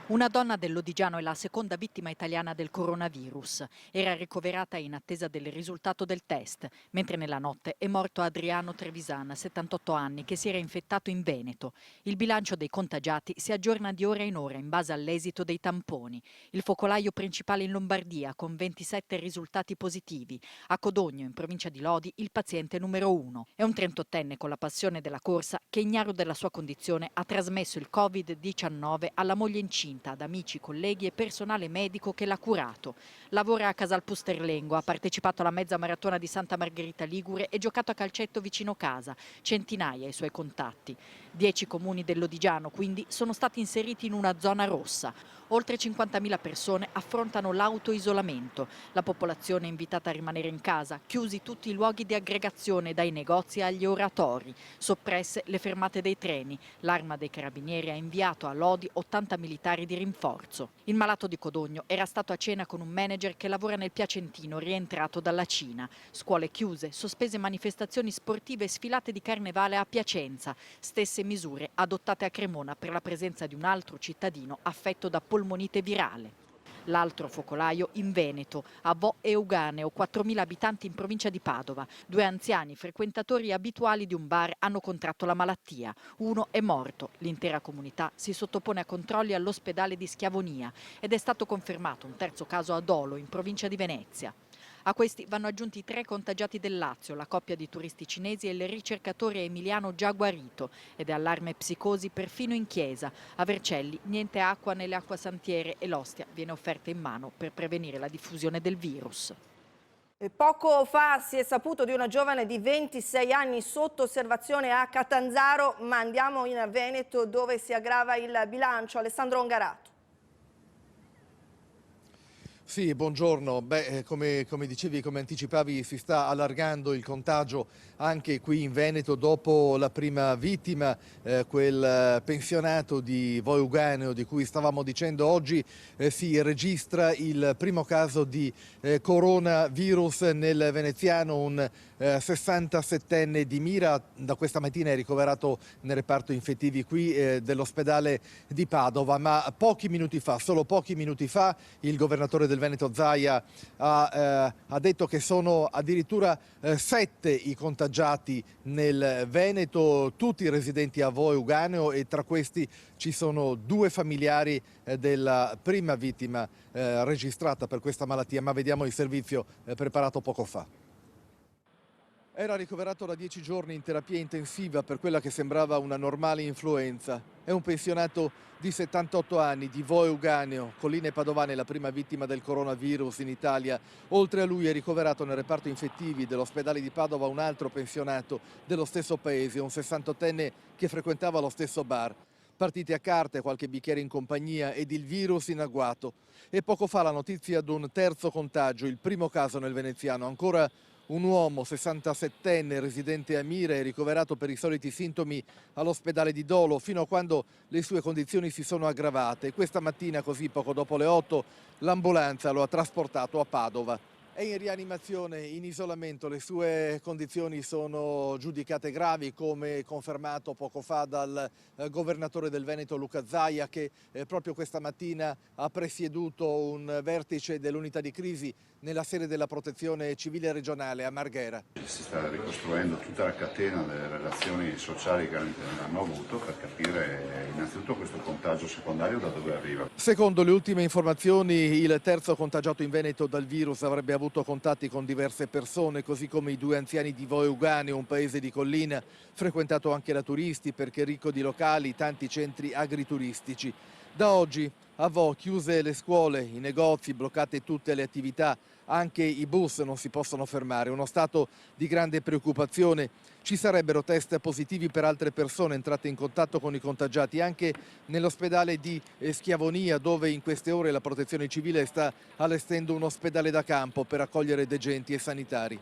Una donna dell'Odigiano è la seconda vittima italiana del coronavirus. Era ricoverata in attesa del risultato del test, mentre nella notte è morto Adriano Trevisan, 78 anni, che si era infettato in Veneto. Il bilancio dei contagiati si aggiorna di ora in ora in base all'esito dei tamponi. Il focolaio principale in Lombardia con 27 risultati positivi. A Codogno, in provincia di Lodi, il paziente numero 1. È un 38enne con la passione della corsa che, ignaro della sua condizione, ha trasmesso il Covid-19 alla moglie incinta, ad amici, colleghi e personale medico che l'ha curato. Lavora a Casal Pusterlengo, ha partecipato alla mezza maratona di Santa Margherita Ligure e giocato a calcetto vicino casa. Centinaia i suoi contatti. 10 comuni dell'Odigiano, quindi, sono stati inseriti in una zona rossa. Oltre 50.000 persone affrontano l'autoisolamento. La popolazione è invitata a rimanere in casa, chiusi tutti i luoghi di aggregazione, dai negozi agli oratori, soppresse le fermate dei treni. L'Arma dei Carabinieri ha inviato a Lodi 80 militari di rinforzo. Il malato di Codogno era stato a cena con un manager che lavora nel Piacentino, rientrato dalla Cina. Scuole chiuse, sospese manifestazioni sportive e sfilate di carnevale a Piacenza. Stesse misure adottate a Cremona per la presenza di un altro cittadino affetto da polmonite virale. L'altro focolaio in Veneto, a Vo Euganeo, 4.000 abitanti in provincia di Padova. 2 anziani frequentatori abituali di un bar hanno contratto la malattia. Uno è morto. L'intera comunità si sottopone a controlli all'ospedale di Schiavonia ed è stato confermato un terzo caso a Dolo, in provincia di Venezia. A questi vanno aggiunti 3 contagiati del Lazio, la coppia di turisti cinesi e il ricercatore emiliano già guarito. Ed è allarme psicosi perfino in chiesa. A Vercelli niente acqua nelle acquasantiere e l'ostia viene offerta in mano per prevenire la diffusione del virus. E poco fa si è saputo di una giovane di 26 anni sotto osservazione a Catanzaro, ma andiamo in Veneto dove si aggrava il bilancio. Alessandro Ongarato. Sì, buongiorno. Come dicevi, come anticipavi, si sta allargando il contagio anche qui in Veneto dopo la prima vittima, quel pensionato di Vo Euganeo di cui stavamo dicendo. Oggi si registra il primo caso di coronavirus nel veneziano, un 67enne di Mira. Da questa mattina è ricoverato nel reparto infettivi qui dell'ospedale di Padova, ma solo pochi minuti fa, il governatore del Veneto Zaia ha detto che sono addirittura 7 i contagiati nel Veneto, tutti residenti a Vo Euganeo, e tra questi ci sono 2 familiari della prima vittima registrata per questa malattia, ma vediamo il servizio preparato poco fa. Era ricoverato da 10 giorni in terapia intensiva per quella che sembrava una normale influenza. È un pensionato di 78 anni di Vo Euganeo, Colline Padovane, la prima vittima del coronavirus in Italia. Oltre a lui è ricoverato nel reparto infettivi dell'ospedale di Padova un altro pensionato dello stesso paese, un 68enne che frequentava lo stesso bar. Partite a carte, qualche bicchiere in compagnia ed il virus in agguato. E poco fa la notizia di un terzo contagio, il primo caso nel veneziano. Ancora un uomo 67enne residente a Mira è ricoverato per i soliti sintomi all'ospedale di Dolo fino a quando le sue condizioni si sono aggravate. Questa mattina, così poco dopo le 8, l'ambulanza lo ha trasportato a Padova. È in rianimazione, in isolamento. Le sue condizioni sono giudicate gravi, come confermato poco fa dal governatore del Veneto Luca Zaia, che proprio questa mattina ha presieduto un vertice dell'unità di crisi nella sede della Protezione Civile regionale a Marghera. Si sta ricostruendo tutta la catena delle relazioni sociali che hanno avuto per capire innanzitutto questo contagio secondario da dove arriva. Secondo le ultime informazioni, il terzo contagiato in Veneto dal virus avrebbe avuto contatti con diverse persone, così come i 2 anziani di Vo Euganeo, un paese di collina frequentato anche da turisti perché ricco di locali, tanti centri agrituristici. Da oggi a Vo chiuse le scuole, i negozi, bloccate tutte le attività, anche i bus non si possono fermare. Uno stato di grande preoccupazione. Ci sarebbero test positivi per altre persone entrate in contatto con i contagiati anche nell'ospedale di Schiavonia, dove in queste ore la Protezione Civile sta allestendo un ospedale da campo per accogliere degenti e sanitari.